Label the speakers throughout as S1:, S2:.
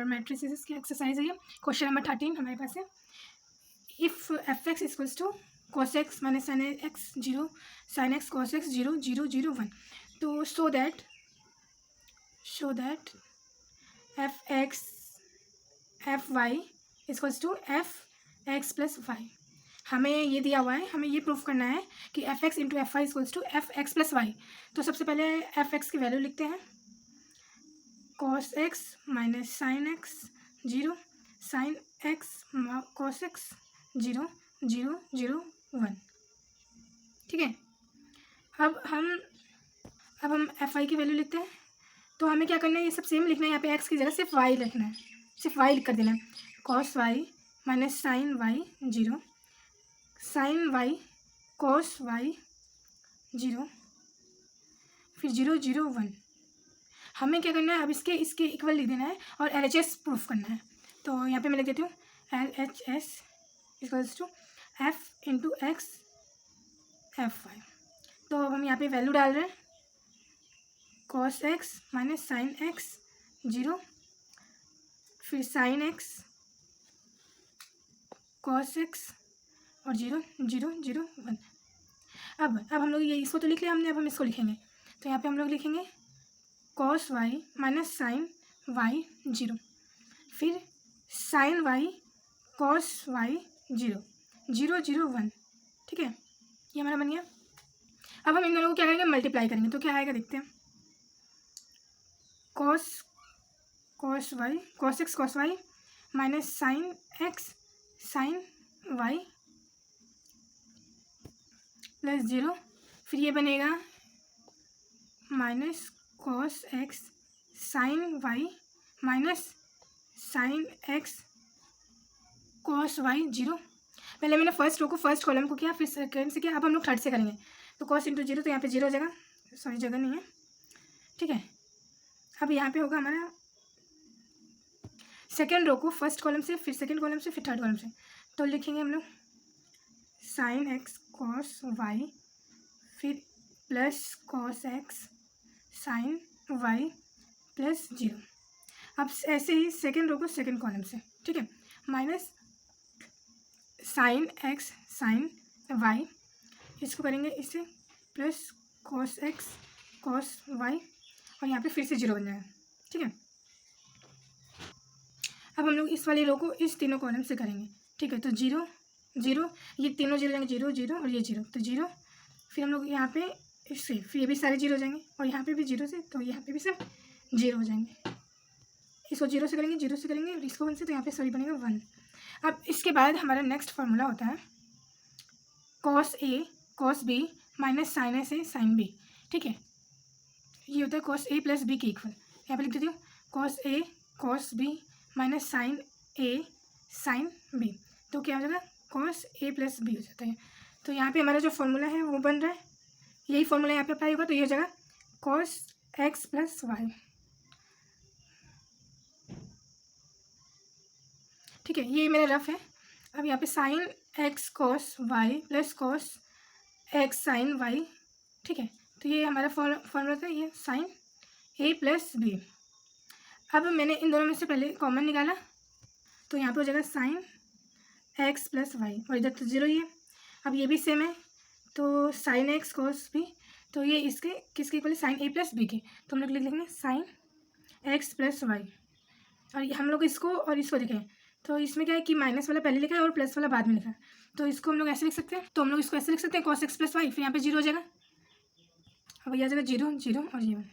S1: For matrices की exercise है ये। क्वेश्चन नंबर 13 हमारे पास है। If f x equals to cos x minus sin x 0 sin x cos x 0 0 0 1, तो show that f x f y equals to f x plus y. हमें ये दिया हुआ है, हमें ये प्रूफ करना है कि f x into f y equals to f x plus y. तो सबसे पहले एफ एक्स की वैल्यू लिखते हैं, cos x minus sin x 0 sin x cos x 0 0 0 1, ठीक है। अब हम एफ आई की वैल्यू लिखते हैं। तो हमें क्या करना है, ये सब सेम लिखना है, यहाँ पे एक्स की जगह सिर्फ वाई लिखना है, सिर्फ वाई लिख कर देना है। cos y minus sin y 0 sin y cos y 0 फिर 0 0 1। हमें क्या करना है, अब इसके इक्वल लिख देना है और एल एच एस प्रूफ करना है। तो यहाँ पे मैं लिख देती हूँ L H S equals to f into x f y. तो अब हम यहाँ पे वैल्यू डाल रहे हैं, cos x minus sin x 0 फिर sin x cos x और 0 0 0 1। अब हम लोग ये इसको तो लिख लिया हमने, अब हम इसको लिखेंगे। तो यहाँ पे हम लोग लिखेंगे cos y minus sin y 0 फिर sin y cos y 0 0 0 1, ठीक है। ये हमारा बन गया। अब हम इन दोनों को क्या करेंगे, मल्टीप्लाई करेंगे। तो क्या आएगा देखते हैं, cos x cos y minus sin x sin y plus 0 फिर ये बनेगा minus cos x sin y minus sin x cos y 0। पहले मैंने फर्स्ट रो को फर्स्ट कॉलम को किया, फिर सेकेंड से किया, अब हम लोग थर्ड से करेंगे। तो cos इंटू 0, तो यहाँ पे 0 हो जाएगा, सॉरी जगह नहीं है, ठीक है। अब यहाँ पे होगा हमारा सेकेंड रो को फर्स्ट कॉलम से, फिर सेकेंड कॉलम से, फिर थर्ड कॉलम से। तो लिखेंगे हम लोग sin x cos y फिर plus cos x sin y plus 0। अब ऐसे ही सेकेंड रो को सेकेंड कॉलम से, ठीक है, minus sin x sin y, इसको करेंगे इससे plus cos x cos y और यहाँ पे फिर से 0 बन जाएगा, ठीक है। अब हम लोग इस वाली रो को इस तीनों कॉलम से करेंगे, ठीक है। तो 0 0, ये तीनों 0 जाएंगे, 0 0 और ये 0, तो 0 फिर हम लोग यहाँ पे इससे फिर ये भी सारे 0 हो जाएंगे और यहाँ पे भी 0 से, तो यहाँ पे भी सब 0 हो जाएंगे। इसको 0 से करेंगे, 0 से करेंगे और इसको 1 से, तो यहाँ पे सॉरी बनेगा 1। अब इसके बाद हमारा नेक्स्ट फार्मूला होता है cos a cos b minus sin a से sin b, ठीक है। ये होता है cos a प्लस b के इक्वल। यहाँ पे लिख देती हूँ cos a cos b minus sin a sin b, तो क्या हो जाएगा cos a प्लस b हो जाता है। तो यहाँ पे हमारा जो फॉर्मूला है वो बन रहा है, यही फॉर्मूला यहाँ पे अप्लाई होगा। तो ये हो जाएगा cos x प्लस y, ठीक है। ये मेरा रफ है। अब यहाँ पे sin x cos y plus cos x sin y, ठीक है। तो ये हमारा फॉर्मूला था, ये sin a प्लस b। अब मैंने इन दोनों में से पहले कॉमन निकाला, तो यहाँ पे हो जाएगा sin x प्लस y और इधर तो 0 ही है। अब ये भी सेम है, तो sin x cos b, तो ये इसके किसके इक्वल है, sin a प्लस b के। तो हम लोग लिख लेंगे sin x प्लस y और हम लोग इसको और इसको देखें, तो इसमें क्या है कि माइनस वाला पहले लिखा है और प्लस वाला बाद में लिखा है। तो इसको हम लोग ऐसे लिख सकते हैं, तो हम लोग इसको ऐसे लिख सकते हैं cos x प्लस वाई, फिर यहाँ पे 0 हो जाएगा, अब ये आ जाएगा 0 0 और ये 1।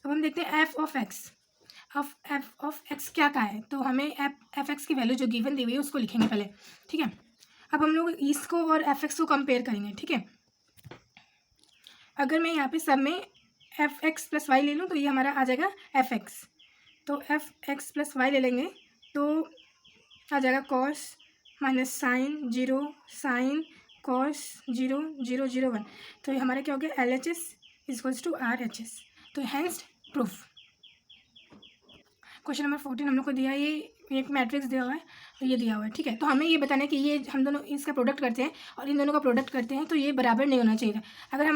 S1: अब हम देखते हैं एफ ऑफ एक्स क्या है। तो हमें एफ एक्स की वैल्यू जो गिवन दी हुई है उसको लिखेंगे पहले, ठीक है। अब हम लोग इसको और एफ एक्स को कंपेयर करेंगे, ठीक है। अगर मैं यहाँ पे सब में एफ एक्स प्लस वाई ले लूँ तो ये हमारा आ जाएगा एफ एक्स। तो एफ एक्स प्लस वाई ले लेंगे तो आ जाएगा cos minus sin 0 sin cos 0 0 0 1। तो ये हमारा क्या हो गया, L H S equals to R H S. तो हैंस प्रूफ। क्वेश्चन नंबर 14 हम लोग को दिया है, ये एक मैट्रिक्स दिया हुआ है और ये दिया हुआ है, ठीक है। तो हमें ये बताना है कि ये हम दोनों इसका प्रोडक्ट करते हैं और इन दोनों का प्रोडक्ट करते हैं, तो ये बराबर नहीं होना चाहिए। अगर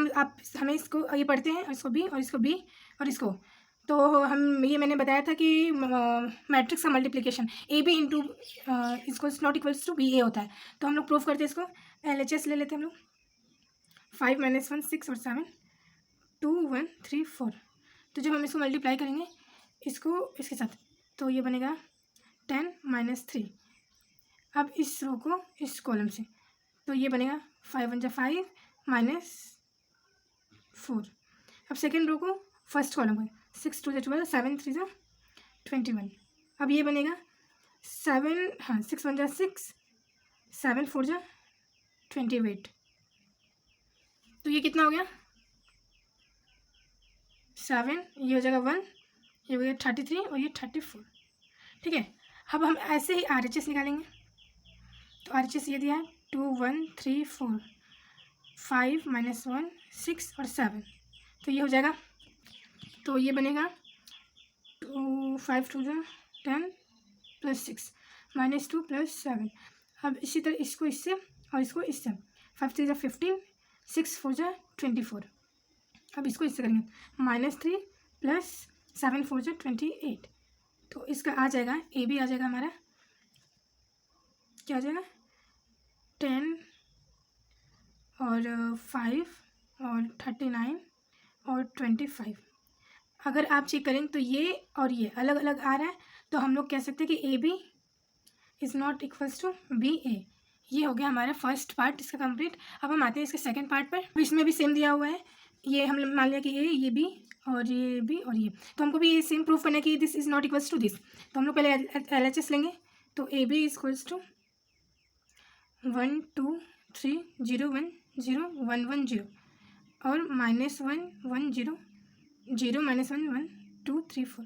S1: हमें इसको ये पढ़ते हैं और इसको बी और इसको बी और इसको, तो हम ये मैंने बताया था कि मैट्रिक्स का मल्टीप्लिकेशन ए बी इंटू इसको नॉट इक्वल्स टू बी ए होता है। तो हम लोग प्रूफ करते हैं इसको, LHS ले लेते हैं हम लोग। 5 - 1 6 और 7 2 1 3 4। तो जब हम इसको मल्टीप्लाई करेंगे इसको इसके साथ, तो ये बनेगा 10 - 3। अब इस रो को इस कॉलम से, तो ये बनेगा 5 1 = 5 -4। अब सेकेंड रो को फर्स्ट कॉलम को 6 2 = 12 7 3 = 21। अब ये बनेगा 7 हाँ 6 1 = 6 7 4 = 28। तो ये कितना हो गया 7, ये हो जाएगा 1, ये हो गया 33 और ये 34। ठीक है, अब हम ऐसे ही RHS निकालेंगे। तो RHS ये दिया है 2 1 3 4 5 - 1 6 और 7। तो ये हो जाएगा, तो ये बनेगा 2 5 2 = 10 + 6 -2 + 7। अब इसी तरह इसको इससे और इसको इससे, 5 3 = 15 6 4 = 24। अब इसको इससे करेंगे -3 + 7 4 = 28। तो इसका आ जाएगा ए बी आ जाएगा हमारा, क्या आ जाएगा 10 और 5 और 39 और 25। अगर आप चेक करें तो ये और ये अलग अलग आ रहा है, तो हम लोग कह सकते हैं कि a B is not equals to B a. ये हो गया हमारा फर्स्ट पार्ट इसका कंप्लीट। अब हम आते हैं इसके सेकंड पार्ट पर। इसमें भी सेम दिया हुआ है, ये हम मान लिया कि ये बी और ये बी और ये, तो हमको भी ये सेम प्रूफ करना है कि this is not equals to this. तो हम लोग पहले LHS लेंगे। तो A B is equals to 1 2 3 0 1 0 1 1 0 और -1 1 0 0 -1 1 2 3 4।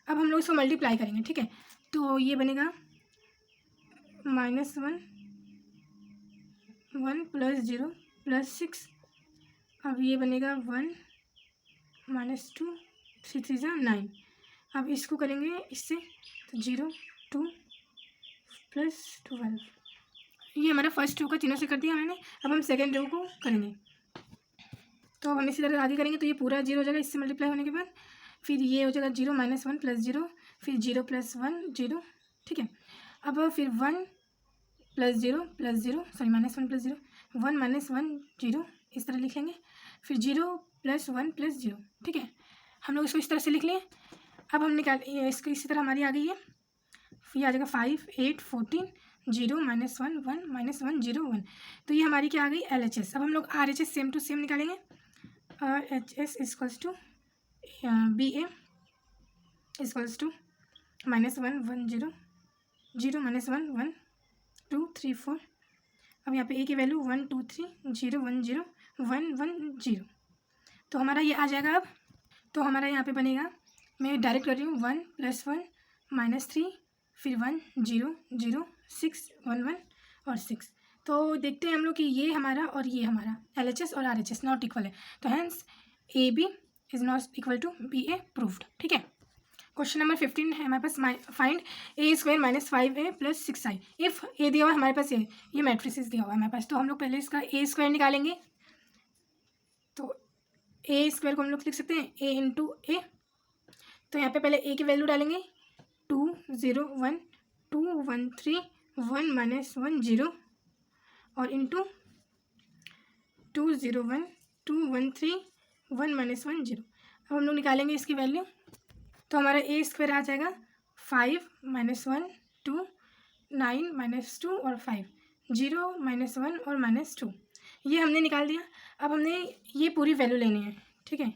S1: अब हम लोग इसको मल्टीप्लाई करेंगे। ठीक है, तो ये बनेगा -1 1 + 0 + 6। अब ये बनेगा 1 -2 3 3 = 9। अब इसको करेंगे इससे, तो 0 2 + 12। ये हमारा फर्स्ट रो का तीनों से कर दिया मैंने। अब हम सेकेंड रो को करेंगे, तो हम इसी तरह आगे करेंगे। तो ये पूरा 0 हो जाएगा इससे मल्टीप्लाई होने के बाद। फिर ये हो जाएगा 0 - 1 + 0, फिर 0 + 1 0। ठीक है, अब फिर 1 + 0 + 0 सॉरी -1 + 0 1 - 1 0 इस तरह लिख लेंगे। फिर 0 + 1 + 0। ठीक है, हम लोग इसको इस तरह से लिख लिए। अब हम निकाल इसको इसी तरह हमारी आ गई है। फिर आ जाएगा 5 8 14 0 - 1 1 -1 0 1। तो ये हमारी क्या आ गई LHS। अब हम लोग RHS सेम टू सेम निकालेंगे। RHS equals to BA equals to -1 1 0 0 -1 1 2 3 4। अब यहाँ पे A की वैल्यू 1 2 3 0 1 0 1 1 0। तो हमारा ये आ जाएगा। अब तो हमारा यहाँ पे बनेगा, मैं डायरेक्ट कर रही हूँ 1 + 1 -3 फिर 1 0 0 6 1 1 और 6। तो देखते हैं हम लोग कि ये हमारा और ये हमारा LHS और RHS नॉट इक्वल है। तो hence A B is not equal to B A proved. ठीक है, क्वेश्चन नंबर 15 है हमारे पास, find A² - 5A + 6I। If ए दिया हुआ है हमारे पास, ये मैट्रिसेस दिया हुआ है हमारे पास। तो हम लोग पहले इसका A² निकालेंगे। तो A² को हम लोग लिख सकते हैं A × A। तो यहाँ पे पहले A की वैल्यू डालेंगे 2 0 1 2 1 3 1 -1 0 और इंटू 2 0 1 2 1 3 1 -1 0। अब हम लोग निकालेंगे इसकी वैल्यू। तो हमारा A² आ जाएगा 5 - 1 2 9 -2 और 5 0 -1 और -2। ये हमने निकाल दिया। अब हमने ये पूरी वैल्यू लेनी है। ठीक है,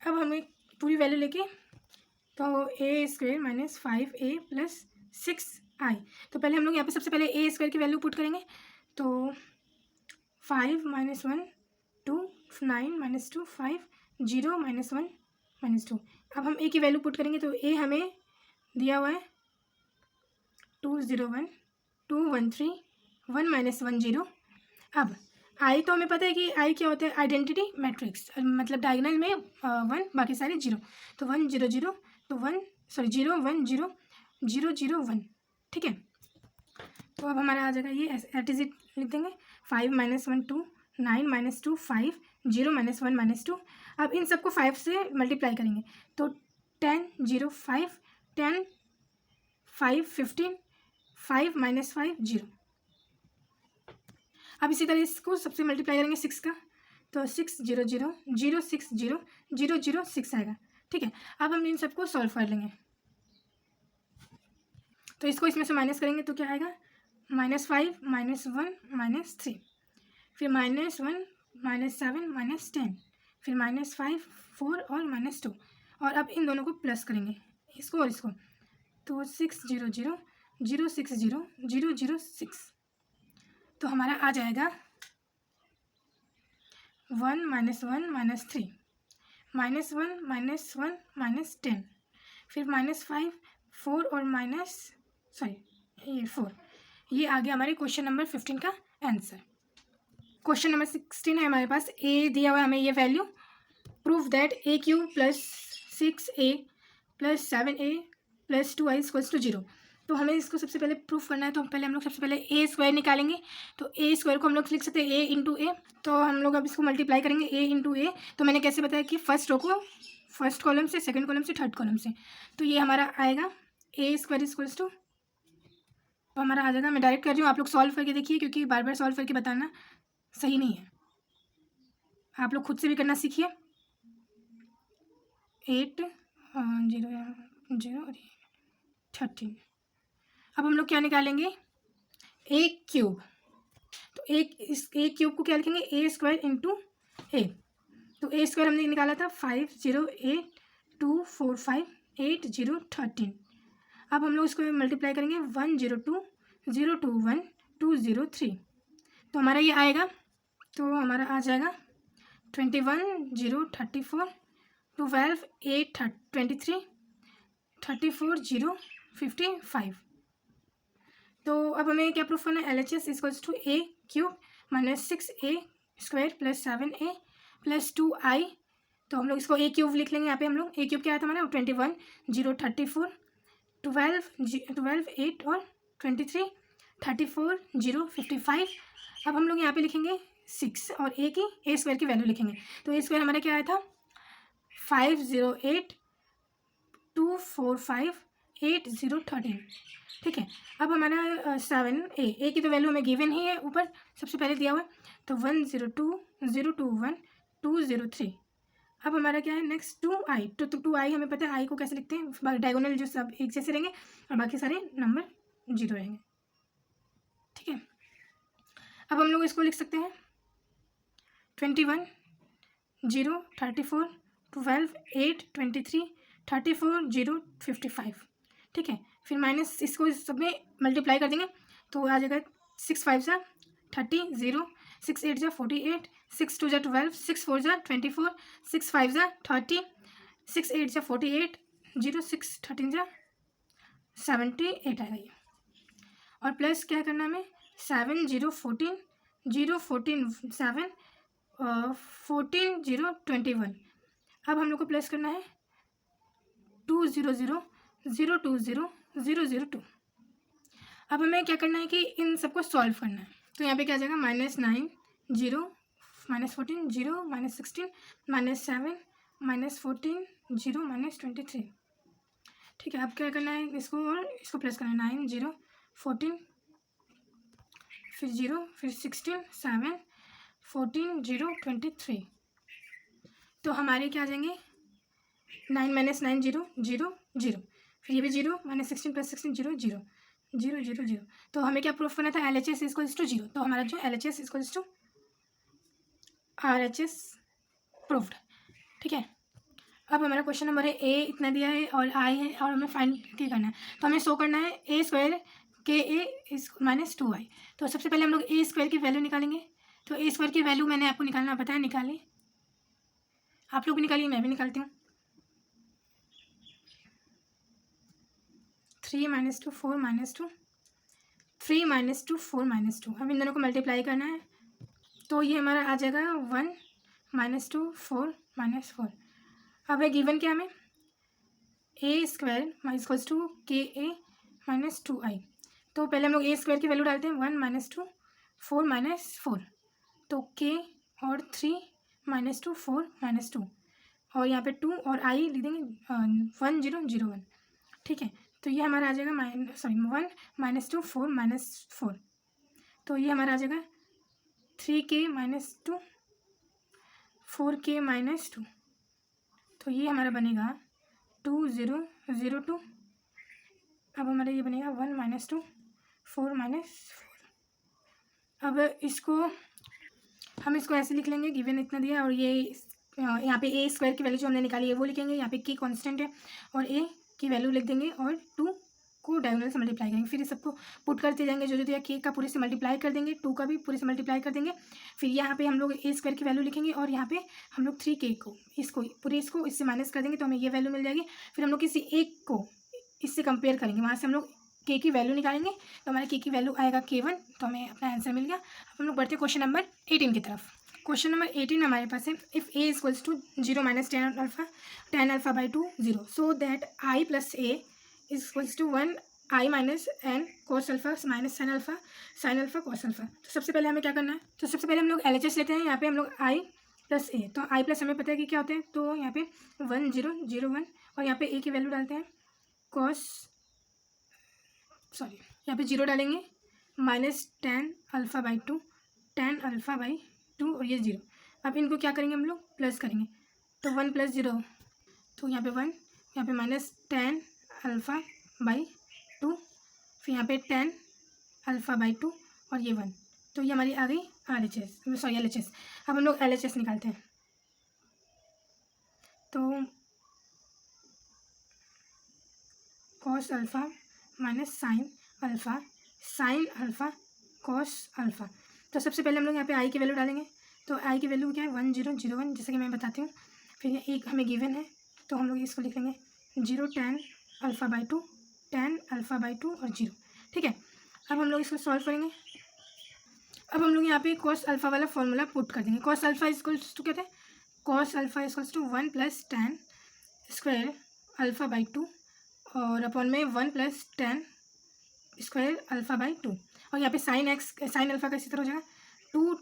S1: अब हमें पूरी वैल्यू लेके, तो A² - 5A + 6I। तो पहले हम लोग यहाँ पे सबसे पहले A² की वैल्यू पुट करेंगे। तो 5 - 1 2 9 -2 5 0 -1 -2। अब हम A की वैल्यू पुट करेंगे। तो A हमें दिया हुआ है 2 0 1 2 1 3 1 -1 0। अब I तो हमें पता है कि I क्या होता है, आइडेंटिटी मैट्रिक्स, मतलब डायगोनल में 1 बाकी सारे 0। तो 1 0 0 तो 0 1 0 0 0 1। ठीक है, तो अब हमारा आ जाएगा ये एट इज इट लिख देंगे 5 - 1 2 9 -2 5 0 -1 -2। अब इन सबको 5 से मल्टीप्लाई करेंगे। तो 10 0 5 10 5 15 5 माइनस 5 0। अब इसी तरह इसको सबसे मल्टीप्लाई करेंगे 6 का, तो 6 0 0 0 6 0 0 0 6 आएगा। ठीक है, अब हम इन सबको सॉल्व कर लेंगे। तो इसको इसमें से माइनस करेंगे तो क्या आएगा, -5 -1 -3, फिर -1 -7 -10, फिर -5 4 और -2, और अब इन दोनों को प्लस करेंगे, इसको और इसको, तो 6 0 0 0 6 0 0 0 6, तो हमारा आ जाएगा 1 -1 -3 -1 -10, फिर -5 4 और ये 4। ये आ गया हमारे क्वेश्चन नंबर 15 का आंसर। क्वेश्चन नंबर 16 है हमारे पास, ए दिया हुआ है हमें ये value, prove that a³ + 6a + 7a + 2i = 0। तो हमें इसको सबसे पहले प्रूफ करना है, तो पहले हम लोग सबसे पहले a² निकालेंगे। तो a² को हम लोग लिख सकते हैं a × a, तो हम लोग अब इसको मल्टीप्लाई करेंगे a × a। तो मैंने कैसे बताया कि फर्स्ट रो को फर्स्ट कॉलम से, सेकंड कॉलम से, थर्ड कॉलम से, तो ये हमारा आएगा a² = तो हमारा आ जाएगा, मैं डायरेक्ट कर रही हूँ, आप लोग सॉल्व करके देखिए, क्योंकि बार बार सॉल्व करके बताना सही नहीं है, आप लोग खुद से भी करना सीखिए। 8 0 0 और 13। अब हम लोग क्या निकालेंगे, a³। तो इस a³ को क्या लिखेंगे, a² × a। तो a² हमने निकाला था 5 0 8 2 4 5 8 0 13। अब हम लोग इसको मल्टीप्लाई करेंगे 1 0 2 0 2 1 2 0 3, तो हमारा ये आएगा, तो हमारा आ जाएगा 21 0 34 12 8 23 34 0 55। तो अब हमें क्या प्रूफ करना है, LHS = a³ - 6a² + 7a + 2i। तो हम लोग इसको a³ लिख लेंगे, यहाँ पे हम लोग a³ क्या है हमारा, 21 0 34 12 8 और 23 34 0 55। अब हम लोग यहाँ पे लिखेंगे 6 और a² की वैल्यू लिखेंगे, तो a² हमारा क्या आया था 5 0 8 2 4 5 8 0 13। ठीक है, अब हमारा 7a की तो वैल्यू हमें गिवन ही है, ऊपर सबसे पहले दिया हुआ है, तो 1 0 2 0 2 1 2 0 3। अब हमारा क्या है नेक्स्ट 2i, तो 2i हमें पता है i को कैसे लिखते हैं, डायगोनल जो सब एक जैसे रहेंगे और बाकी सारे नंबर 0 रहेंगे। ठीक है, अब हम लोग इसको लिख सकते हैं 21 0 34 12 8 23 34 0 55। ठीक है, फिर माइनस इसको सब में मल्टीप्लाई कर देंगे, तो आ जाएगा 6 5 × 30 0 6 8 × 48 6 2 × 12 6 4 × 24 6 5 × 30 6 8 × 48 0 6 13 × 78 आएगा ये, और प्लस क्या करना है हमें 7 0 14 0 14 7 14 0 21। अब हम लोग को प्लस करना है 2 0 0 0 2 0 0 0 2। अब हमें क्या करना है कि इन सबको सॉल्व करना है, तो यहाँ पे क्या आ जाएगा -9 0 -14 0 -16 -7 -14 0 -23। ठीक है, अब क्या करना है, इसको और इसको प्लस करना है 9 0 14 फिर 0 फिर 16 7 14 0 23। तो हमारे क्या आ जाएंगे 9 - 9 0 0 0, फिर ये भी 0 -16 + 16 0 0 0 0 0। तो हमें क्या प्रूफ करना था, LHS = 0, तो हमारा जो LHS = RHS प्रूफ्ड। ठीक है, अब हमारा क्वेश्चन नंबर है, ए इतना दिया है और आई है, और हमें फाइंड करना है, तो हमें शो करना है a² KA - 2i। तो सबसे पहले हम लोग a² की वैल्यू निकालेंगे, तो a² की वैल्यू मैंने आपको निकालना बताया, निकालिए, आप लोग भी निकालिए, मैं भी निकालती हूँ। 3 - 2 4 - 2 3 - 2 4 - 2। अब इन दोनों को मल्टीप्लाई करना है, तो ये हमारा आ जाएगा 1 - 2 4 - 4। अब है गिवन क्या हमें, a² = KA - 2i। तो पहले हम लोग a² की वैल्यू डालते हैं, 1 - 2 4 - 4, तो k और 3 - 2 4 - 2, और यहाँ पे 2 और आई लिख देंगे 1 0 0 1, ठीक है। तो ये हमारा आ जाएगा 1 -2 4 -4, तो ये हमारा आ जाएगा 3k - 2 4k -2, तो ये हमारा बनेगा 2 0 0 2। अब हमारा ये बनेगा 1 -2 4 -4। अब हम इसको ऐसे लिख लेंगे, गिवन इतना दिया, और ये यहाँ पे ए स्क्वायर की वैल्यू जो हमने निकाली है वो लिखेंगे, यहाँ पे के कांस्टेंट है और ए की वैल्यू लिख देंगे और 2 को डायगोनल से मल्टीप्लाई करेंगे। फिर इस सबको पुट करते जाएंगे, जो दिया के का पूरे से मल्टीप्लाई कर देंगे, 2 का भी पूरे से मल्टीप्लाई कर देंगे। फिर यहाँ पे हम लोग ए स्क्वायर की वैल्यू लिखेंगे और यहाँ पे हम लोग 3k को इसको इससे माइनस कर देंगे, तो हमें ये वैल्यू मिल जाएगी। फिर हम लोग किसी एक को इससे कंपेयर करेंगे, वहाँ से हम लोग के की वैल्यू निकालेंगे, तो हमारे के की वैल्यू आएगा k1, तो हमें अपना आंसर मिल गया। अब हम लोग बढ़ते हैं क्वेश्चन नंबर 18 की तरफ। क्वेश्चन नंबर 18 हमारे पास है, if a equals to 0 - tan alpha by 2 0, so that i plus a equals to 1 i minus n cos alpha minus sin alpha cos alpha. तो सबसे पहले हमें क्या करना है, तो सबसे पहले हम लोग LHS लेते हैं। यहाँ पे हम लोग i प्लस a, तो i प्लस हमें पता है कि क्या होते हैं, तो यहाँ पे 1 0 0 1 और यहाँ पे a की वैल्यू डालते हैं यहाँ पे 0 डालेंगे माइनस tan अल्फा बाई 2 और ये 0। अब इनको क्या करेंगे, हम लोग प्लस करेंगे, तो 1 + 0, तो यहाँ पे 1, यहाँ पे माइनस tan अल्फा बाई 2, फिर यहाँ पे tan अल्फा बाई 2 और ये 1, तो ये हमारी आ गई LHS। अब हम लोग LHS निकालते हैं, तो cos alpha minus sin alpha cos alpha. तो सबसे पहले हम लोग यहाँ पे आई की वैल्यू डालेंगे, तो आई की वैल्यू क्या है 1 0 0 1, जैसे कि मैं बताती हूँ। फिर ये एक हमें गिवन है, तो हम लोग इसको लिख लेंगे 0 tan अल्फा बाई 2 और 0, ठीक है। अब हम लोग इसको सॉल्व करेंगे। अब हम लोग यहाँ पे cos अल्फा वाला फॉर्मूला पुट कर देंगे। cos अल्फा इक्वल्स टू क्या था, cos alpha equals to 1 + tan square alpha by 2 और अपॉन में 1 + tan स्क्वायर अल्फा बाई 2, और यहाँ पे sin अल्फा का इसी तरह हो जाएगा 2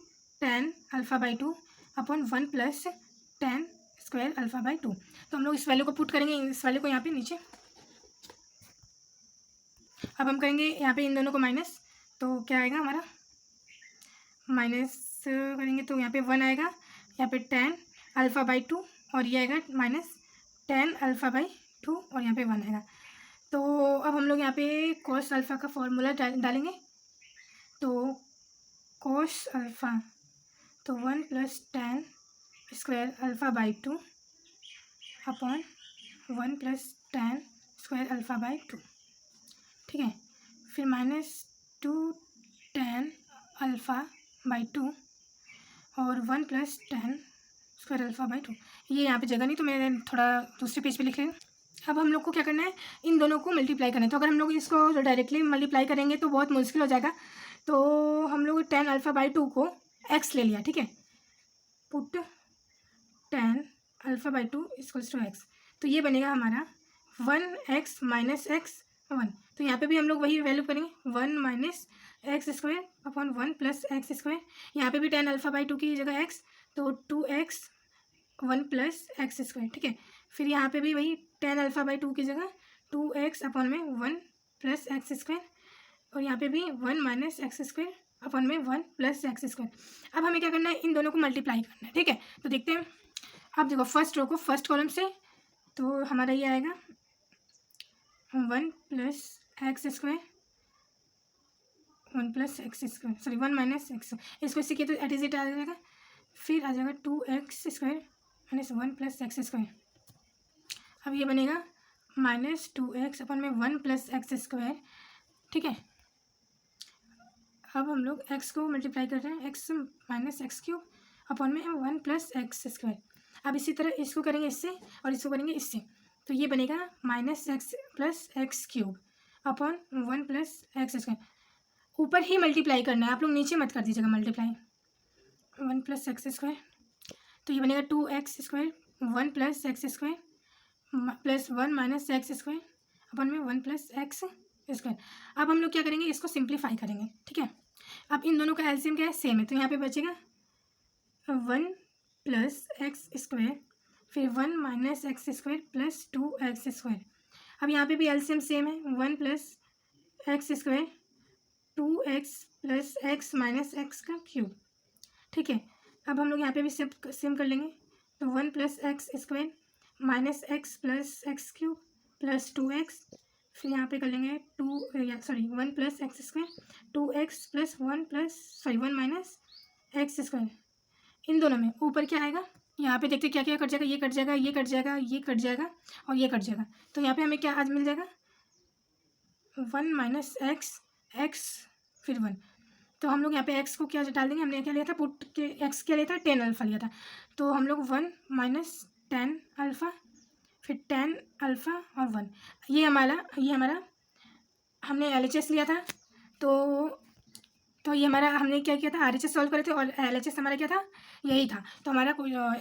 S1: tan alpha by 2 upon 1 + tan square alpha by 2। तो हम लोग इस वैल्यू को पुट करेंगे, इस वैल्यू को यहाँ पे नीचे। अब हम करेंगे यहाँ पे इन दोनों को माइनस, तो क्या आएगा हमारा, माइनस करेंगे तो यहाँ पे 1 आएगा, यहाँ पे tan अल्फा बाई 2 और ये आएगा माइनस tan अल्फा बाई 2 और यहाँ पे 1 आएगा। तो अब हम लोग यहाँ पे cos अल्फ़ा का फॉर्मूला डालेंगे, तो cos अल्फ़ा तो 1 + tan square alpha by 2 upon 1 + tan square alpha by 2, ठीक है। फिर -2 tan अल्फ़ा बाई 2 और 1 + tan स्क्वायर अल्फ़ा बाई 2। ये यहाँ पे जगह नहीं, तो मैं थोड़ा दूसरे पेज पे लिख रही हूँ। अब हम लोग को क्या करना है, इन दोनों को मल्टीप्लाई करना है। तो अगर हम लोग इसको डायरेक्टली मल्टीप्लाई करेंगे तो बहुत मुश्किल हो जाएगा, तो हम लोग tan अल्फ़ा बाई 2 को x ले लिया, ठीक है। Put tan alpha by 2 = x, तो ये बनेगा हमारा 1x - x 1। तो यहाँ पे भी हम लोग वही वैल्यू करेंगे 1 - x² अपॉन 1 + x²। यहाँ पे भी tan अल्फ़ा बाई 2 की जगह x, तो 2x 1 + x², ठीक है। फिर यहाँ पे भी वही tan अल्फ़ा बाई 2 की जगह 2x अपॉन में 1 + x², और यहाँ पे भी 1 - x² अपॉन में 1 + x²। अब हमें क्या करना है, इन दोनों को मल्टीप्लाई करना है, ठीक है। तो देखते हैं, अब देखो फर्स्ट रो को फर्स्ट कॉलम से, तो हमारा ये आएगा 1 + x², 1 + x², सॉरी 1 - x, इसको इससे किया तो एट इज इट आ जाएगा। फिर आ जाएगा 2x² - 1 + x²। अब ये बनेगा -2x अपॉन में 1 + x², ठीक है। अब हम लोग x को मल्टीप्लाई कर रहे हैं, x - x³ अपॉन में 1 + x²। अब इसी तरह इसको करेंगे इससे और इसको करेंगे इससे, तो ये बनेगा -x + x³ अपॉन 1 + x²। ऊपर ही मल्टीप्लाई करना है, आप लोग नीचे मत कर दीजिएगा मल्टीप्लाई। 1 + x², तो ये बनेगा 2x² 1 + x² प्लस 1 - x² अपन में 1 + x²। अब हम लोग क्या करेंगे, इसको सिंप्लीफाई करेंगे, ठीक है। अब इन दोनों का एलसीएम क्या है, सेम है, तो यहाँ पे बचेगा 1 + x²। फिर 1 minus x square plus 2x²। अब यहाँ पे भी एलसीएम सेम है, 1 plus x square 2x plus x minus x का क्यूब। ठीक है, अब हम लोग यहाँ पे भी सेम कर लेंगे। तो 1 plus x square minus x plus x cube plus 2x। फिर यहाँ पे कर लेंगे 1 plus x square 2x plus 1 minus x square. इन दोनों में ऊपर क्या आएगा, यहाँ पे देखते क्या क्या कट जाएगा, ये कट जाएगा, ये कट जाएगा, ये कट जाएगा और ये कट जाएगा। तो यहाँ पे हमें क्या आज मिल जाएगा, 1 माइनस एक्स फिर 1। तो हम लोग यहाँ पे x को क्या डाल देंगे, हमने क्या लिया था पुट के, x क्या लिया था 10 अल्फ़ा लिया था। तो हम लोग 1 माइनस 10 अल्फ़ा फिर 10 अल्फ़ा और 1। ये हमारा हमने LHS लिया था। तो ये हमारा हमने क्या किया था, RHS सॉल्व करे थे और LHS हमारा क्या था, यही था। तो हमारा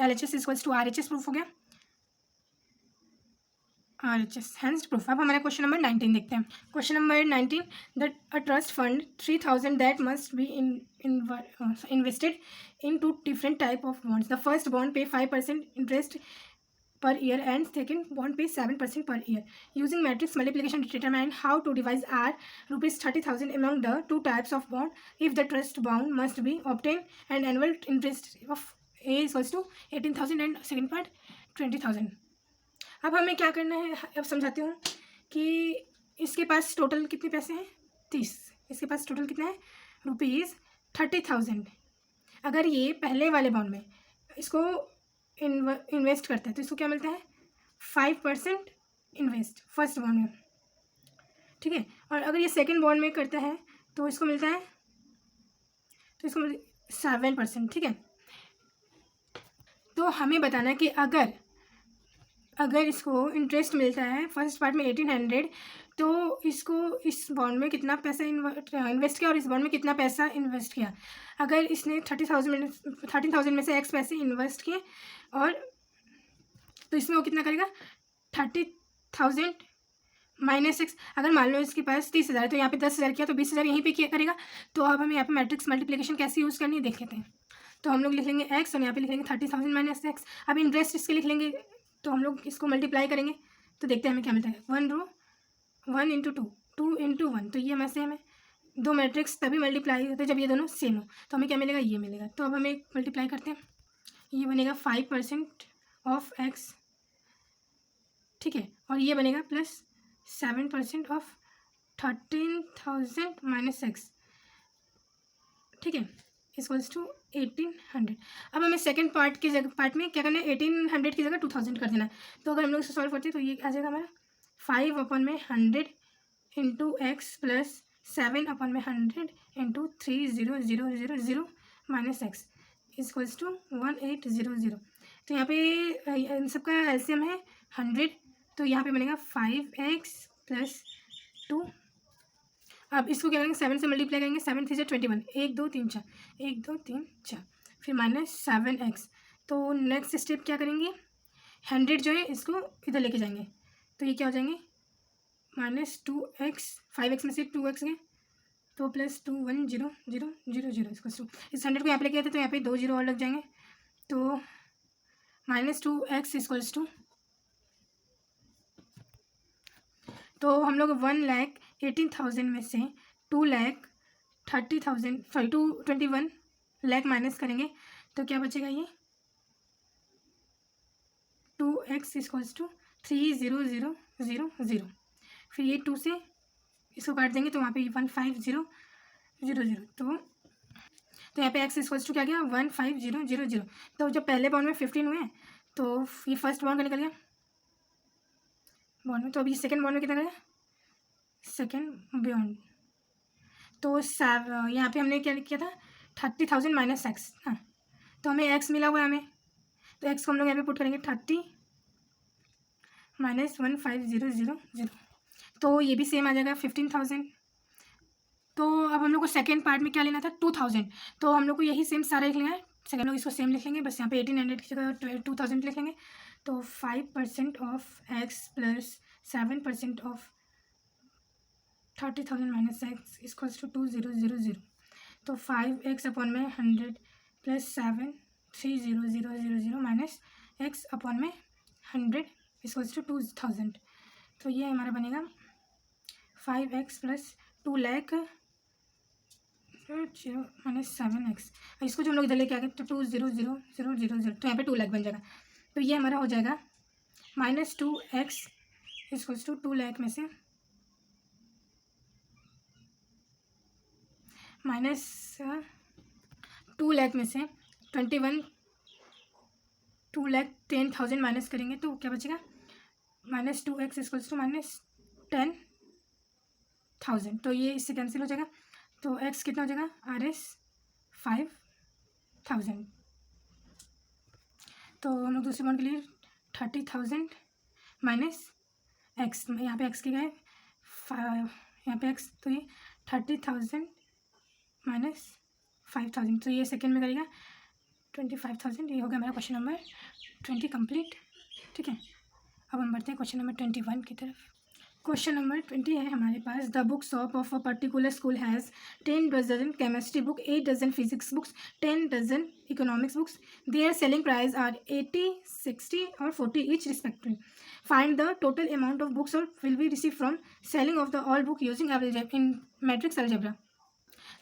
S1: LHS equals to RHS proof हो गया, RHS हैंस प्रूफ। अब हमारा क्वेश्चन नंबर 19 देखते हैं। Question number 19, that a trust fund 3000 that must be invested in 2 different type of bonds. The first bond pay 5% interest per year and second bond pay 7% per year. Using matrix multiplication to determine how to divide R rupees 30,000 among the 2 types of bond. If the trust bond must be obtained and annual interest of A is equals to 18,000 and second part 20,000. अब हमें क्या करना है, अब समझाती हूँ कि इसके पास टोटल कितने पैसे हैं, 30। इसके पास टोटल कितना है, रुपीज़ 30,000। अगर ये पहले वाले बॉन्ड में इसको इन्वेस्ट करता है तो इसको क्या मिलता है, 5% इन्वेस्ट फर्स्ट बॉन्ड में। ठीक है, और अगर ये सेकंड बॉन्ड में करता है तो इसको मिलता है, तो इसको 7%। ठीक है, तो हमें बताना है कि अगर इसको इंटरेस्ट मिलता है फर्स्ट पार्ट में 1800, तो इसको इस बॉन्ड में कितना पैसा इन्वेस्ट किया और इस बॉन्ड में कितना पैसा इन्वेस्ट किया। अगर इसने 13,000 में से x पैसे इन्वेस्ट किए और तो इसमें वो कितना करेगा, 30,000 माइनस एक्स। अगर मान लो इसके पास 30,000 है तो यहाँ पे 10,000 किया तो 20,000 यहीं पे किया करेगा। तो अब हमें यहाँ पे मैट्रिक्स मल्टीप्लिकेशन कैसे यूज़ करनी है देख लेते हैं। तो हम लोग लिख लेंगे x और यहाँ पे लिख लेंगे 30,000 माइनस एक्स। अब इंटरेस्ट इसके लिख लेंगे, तो हम लोग इसको मल्टीप्लाई करेंगे तो देखते हैं हमें क्या मिलता है, 1 इंटू 2 इंटू 1। तो ये हमें सेम है, दो मैट्रिक्स तभी मल्टीप्लाई होते हैं जब ये दोनों सेम हो। तो हमें क्या मिलेगा, ये मिलेगा। तो अब हमें मल्टीप्लाई करते हैं, ये बनेगा 5% ऑफ x। ठीक है, और ये बनेगा प्लस 7% ऑफ 13,000 माइनस एक्स। ठीक है, इक्वल्स टू 1800। अब हमें सेकंड पार्ट में क्या करना है, 1800 की जगह 2000 कर देना है। तो अगर हम लोग इसे सॉल्व करते हैं तो ये आ जाएगा हमारा 5/100 into x plus 7/100 into 30,000 minus x equals to 1800। तो यहाँ पे इन सबका एलसीएम है 100, तो यहाँ पे बनेगा 5x प्लस 2। अब इसको क्या करेंगे, 7 से मल्टीप्लाई करेंगे, 7 3 21, 1 2 3 4, 1 2 3 4, फिर माइनस 7x। तो नेक्स्ट स्टेप क्या करेंगे, 100 जो है इसको इधर लेके जाएंगे, तो ये क्या हो जाएंगे माइनस 2x, 5x में से 2x गए तो प्लस 2 1 0 0 0 0 इसको इस 100 को यहाँ पे लेके आते तो यहाँ पे 2 0 और लग जाएंगे। तो माइनस 2x इक्वल्स टू, तो हम लोग 1,18,000 में से 221 लाख माइनस करेंगे तो क्या बचेगा, ये 2x इक्वल्स टू 3,0,0,0,0। फिर ये 2 से इसको काट देंगे तो वहाँ पे 15,000। तो यहाँ पे x इक्वल्स टू क्या गया 15,000। तो जब पहले बॉन्ड में 15 हुए हैं तो ये फर्स्ट बॉन्ड का निकल गया बॉन्ड में, तो अभी सेकंड बॉन्ड में कितना गया, सेकंड बॉन्ड। तो यहाँ पे हमने क्या किया था 30,000 माइनस एक्स। हाँ, तो हमें x मिला हुआ है हमें, तो x को हम लोग यहाँ पे पुट करेंगे 30 माइनस 15,000। तो ये भी सेम आ जाएगा 15,000। तो अब हम लोग को सेकेंड पार्ट में क्या लेना था 2,000, तो हम लोग को यही सेम सारा लिख लेना है। सेकेंड लोग इसको सेम लिख लेंगे, बस यहाँ पे 1800 की जगह 2,000 लिख लेंगे। तो 5% of x plus 7% of 30,000 minus x equals to 2,000। तो 5x/100 plus 7 3,0,0,0,0 minus x upon में 100 इक्वल्स टू 2000। तो ये हमारा बनेगा 5x प्लस 2 लाख -7x। इसको जो हम लोग इधर लेके आ गए तो 200,000, तो यहाँ पे 2 लाख बन जाएगा। तो ये हमारा हो जाएगा -2x इक्वल्स टू 2 लाख में से -2 लाख में से 2,10,000 माइनस करेंगे तो क्या बचेगा -2x इक्वल्स टू -10,000। तो ये इससे कैंसिल हो जाएगा। तो x कितना हो जाएगा RS 5,000। तो हम लोग दूसरे पॉइंट के लिए 30,000 माइनस x, यहाँ पे x के गए यहाँ पे x, तो ये 30,000 माइनस 5,000, तो ये सेकेंड में करेगा 25,000। ये हो गया हमारा क्वेश्चन नंबर 20 कंप्लीट। ठीक है, अब हम बढ़ते हैं क्वेश्चन नंबर 21 की तरफ। क्वेश्चन नंबर 20 है हमारे पास, the book shop of a particular school has 10 dozen chemistry book, 8 dozen physics books, 10 dozen economics books. Their selling price are 80, 60 और 40 each respectively. Find the total amount of books और will be receive from selling of the all book using in matrix algebra.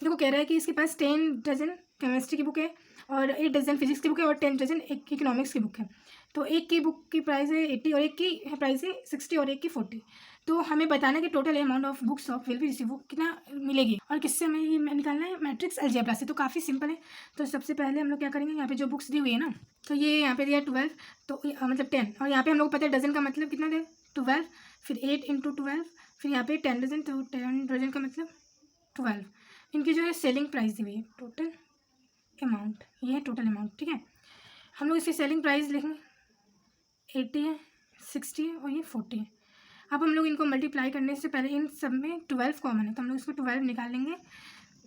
S1: देखो कह रहा है कि इसके पास 10 dozen chemistry की बुक है और 8 डजन फिजिक्स की बुक है और 10 डजन एक इकोनॉमिक्स की बुक है। तो एक की बुक की प्राइस है 80 और एक की प्राइस है 60 और एक की 40। तो हमें बताना है कि total amount of books of will be receive book कितना मिलेगी और किससे हमें ये निकालना है मैट्रिक्स अलजेब्रा से। तो काफ़ी सिंपल है। तो सबसे पहले हम लोग क्या करेंगे, यहाँ पे जो बुक्स दी हुई है ना, तो ये यहाँ पे दिया 12, तो मतलब 10, और यहाँ पे हम लोग को पता है डजन का मतलब कितना दे 12, फिर 8 × 12, फिर यहाँ पे 10 डजन, तो 10 डजन का मतलब 12। इनकी जो है सेलिंग प्राइस दी हुई है, टोटल अमाउंट, ये है टोटल अमाउंट। ठीक है, हम लोग इसकी सेलिंग प्राइस लिखेंगे 80 है, 60 है और ये 40 है। अब हम लोग इनको मल्टीप्लाई करने से पहले इन सब में 12 कॉमन है, तो हम लोग इसको 12 निकाल लेंगे।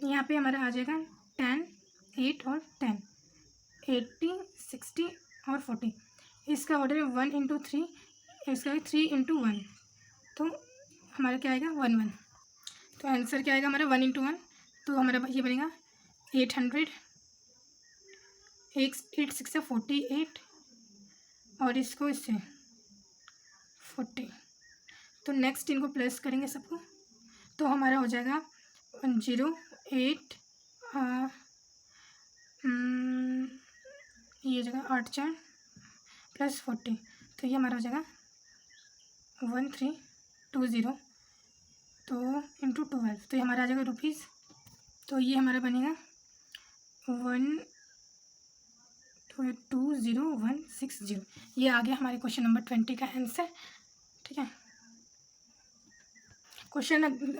S1: यहाँ पे हमारा आ जाएगा 10, 8 और 10, 80, 60 और 40। इसका ऑर्डर है 1 × 3, इसका 3 × 1, तो हमारा क्या आएगा 1 1। तो आंसर क्या आएगा हमारा 1 × 1, तो हमारा ये बनेगा 800, 8 6 48 और इसको इससे 40। तो नेक्स्ट इनको प्लस करेंगे सबको, तो हमारा हो जाएगा 0 8 ये जगह 8 4 प्लस 40, तो ये हमारा हो जाएगा 1320, तो × 12, तो ये हमारा आ जाएगा रुपीज़। तो ये हमारा बनेगा 120160। ये आ गया हमारे क्वेश्चन नंबर 20 का आंसर। ठीक है,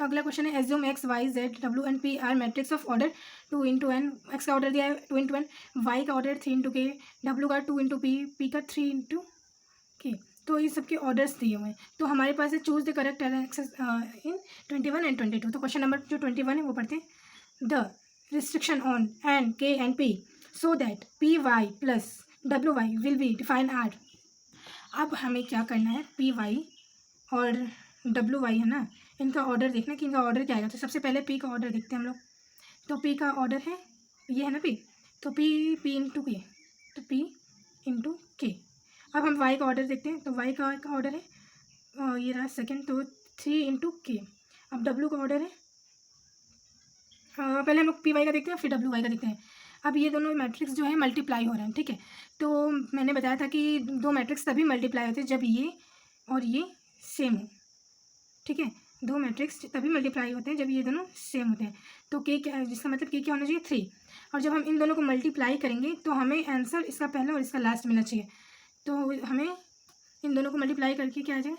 S1: अगला क्वेश्चन है, assume x y z w and p are matrix of order 2 × n। x का ऑर्डर दिया है 2 × n, y का ऑर्डर 3 × k, w का 2 × p, p का 3 × k। तो ये सबके ऑर्डर्स दिए हुए हैं। तो हमारे पास है choose the correct access in 21 and 22। तो क्वेश्चन नंबर जो 21 है वो पढ़ते हैं, the restriction on n k and p so that p y plus डब्ल्यू y will be define R. अब हमें क्या करना है, पी वाई और डब्ल्यू वाई है ना, इनका ऑर्डर देखना कि इनका ऑर्डर क्या आएगा। तो सबसे पहले पी का ऑर्डर देखते हैं हम लोग। तो पी का ऑर्डर है ये है ना पी, तो पी × के, तो पी × के। अब हम वाई का ऑर्डर देखते हैं, तो वाई का ऑर्डर है ये रहा सेकंड, तो 3 × के। अब डब्ल्यू का ऑर्डर है पहले हम लोग पी वाई का देखते हैं फिर डब्ल्यू वाई का देखते हैं। अब ये दोनों मैट्रिक्स जो है मल्टीप्लाई हो रहे हैं। ठीक है, तो मैंने बताया था कि दो मैट्रिक्स तभी मल्टीप्लाई होते हैं जब ये और ये सेम हो। ठीक है, दो मैट्रिक्स तभी मल्टीप्लाई होते हैं जब ये दोनों सेम होते हैं। तो के क्या, जिसका मतलब के क्या होना चाहिए 3। और जब हम इन दोनों को मल्टीप्लाई करेंगे तो हमें आंसर इसका पहला और इसका लास्ट मिलना चाहिए। तो हमें इन दोनों को मल्टीप्लाई करके क्या आ जाए,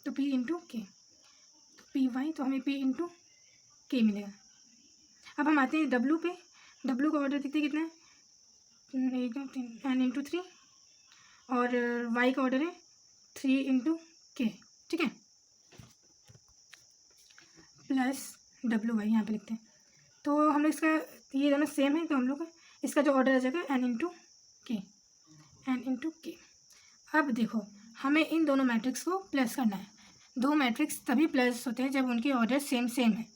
S1: तो पी × के, तो पी वाई, तो हमें पी × के मिलेगा। अब हम आते हैं डब्ल्यू पे। डब्ल्यू का ऑर्डर देखते हैं कितना है, n × 3 और वाई का ऑर्डर है 3 × के। ठीक है, प्लस डब्ल्यू वाई यहाँ पे लिखते हैं। तो हम लोग इसका ये दोनों सेम है, तो हम लोग इसका जो ऑर्डर आ जाएगा n × के, n × के। अब देखो हमें इन दोनों मैट्रिक्स को प्लस करना है। दो मैट्रिक्स तभी प्लस होते हैं जब उनके ऑर्डर सेम है।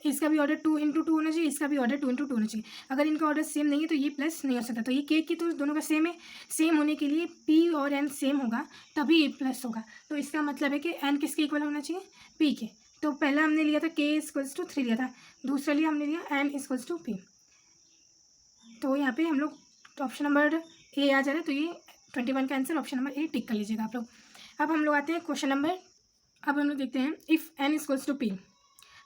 S1: इसका भी ऑर्डर 2 × 2 होना चाहिए, इसका भी ऑर्डर 2 × 2 होना चाहिए। अगर इनका ऑर्डर सेम नहीं है तो ये प्लस नहीं हो सकता। तो ये के की तो दोनों का सेम है, सेम होने के लिए पी और एन सेम होगा तभी ये प्लस होगा। तो इसका मतलब है कि एन किसके इक्वल होना चाहिए, पी के। तो पहला हमने लिया था के इक्वल्स टू 3 लिया था, दूसरा लिया हमने लिया एन इक्वल्स टू पी। तो यहाँ पे हम लोग ऑप्शन नंबर ए आ जा रहा है, तो ये 21 का आंसर ऑप्शन नंबर ए टिक कर लीजिएगा आप लोग। अब हम लोग आते हैं क्वेश्चन नंबर, अब हम लोग देखते हैं if n equals to p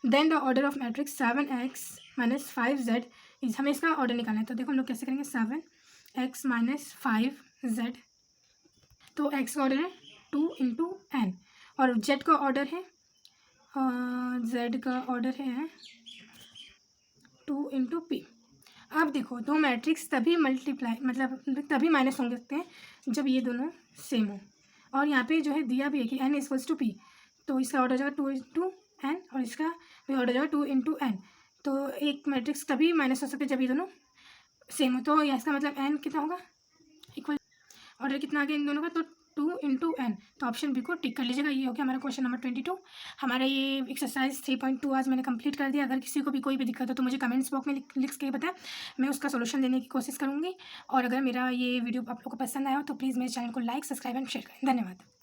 S1: then the order of matrix 7x - 5z is, हमें इसका ऑर्डर निकालना है। तो देखो हम लोग कैसे करेंगे, 7x - 5z, तो x का ऑर्डर है 2 × n और z का ऑर्डर है z का ऑर्डर है 2 × p। अब देखो दो मैट्रिक्स तभी मल्टीप्लाई मतलब तभी माइनस होंगे सकते हैं जब ये दोनों सेम हो, और यहाँ पे जो है दिया भी है कि n इक्वल्स टू p, तो इसका ऑर्डर हो जाएगा 2 × n और इसका भी ऑर्डर जाएगा 2 × n। तो एक मैट्रिक्स तभी माइनस हो सकते हैं जब ये दोनों सेम हो। तो इसका मतलब n कितना होगा, इक्वल ऑर्डर कितना आ गया इन दोनों का, तो 2 × n। तो ऑप्शन बी को टिक कर लीजिएगा। ये हो गया हमारा क्वेश्चन नंबर 22। हमारा ये एक्सरसाइज 3.2 आज मैंने कंप्लीट कर दिया। अगर किसी को भी कोई भी दिक्कत हो तो मुझे कमेंट्स बॉक्स में लिख के बताएं, मैं उसका सोल्यूशन देने की कोशिश करूँगी। और अगर मेरा ये वीडियो आप लोग को पसंद आया हो तो प्लीज़ मेरे चैनल को लाइक, सब्सक्राइब एंड शेयर करें। धन्यवाद।